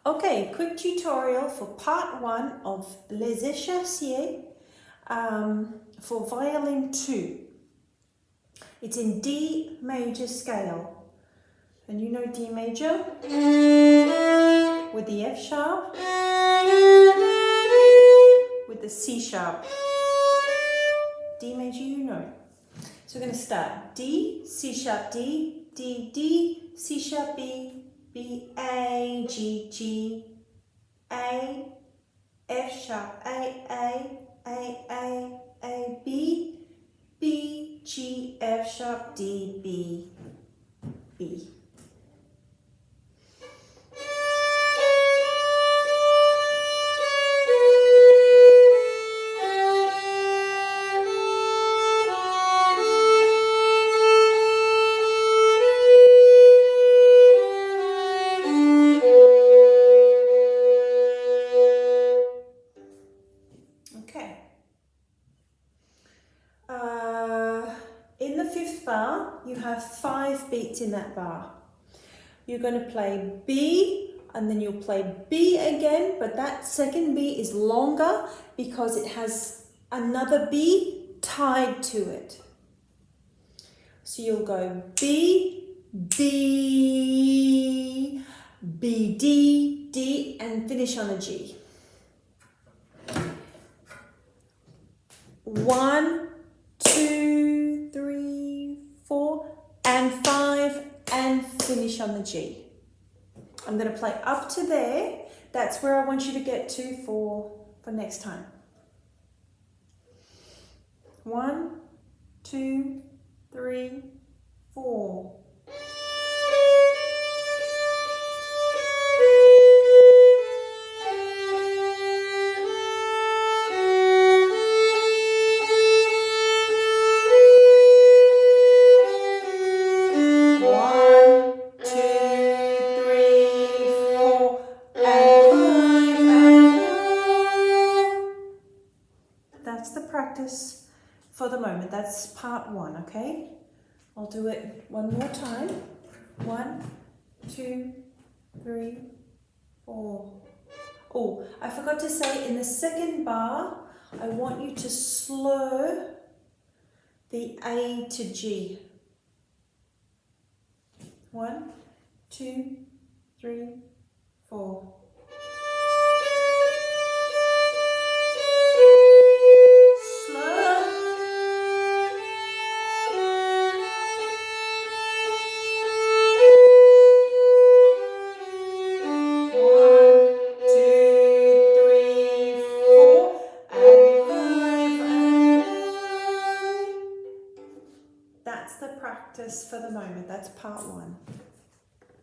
Okay, quick tutorial for part 1 of Les Echassiers for violin 2. It's in D major scale. And you know D major with the F sharp, with the C sharp. D major you know. So we're going to start D, C sharp D, D, D, C sharp B, B, A, G, G, A, F sharp A, B, B, G, F sharp D, B, B. Okay. In the 5th bar, you have 5 beats in that bar. You're going to play B, and then you'll play B again, but that second B is longer because it has another B tied to it. So you'll go B, B, B, D, D, and finish on a G. 1, 2, 3, 4, and 5, and finish on the G. I'm going to play up to there. That's where I want you to get to for next time. 1, 2, 3, 4. That's the practice for the moment. That's part 1, okay? I'll do it one more time. 1, 2, 3, 4. Oh, I forgot to say in the second bar, I want you to slur the A to G. 1, 2, 3, 4. That's the practice for the moment. That's part 1.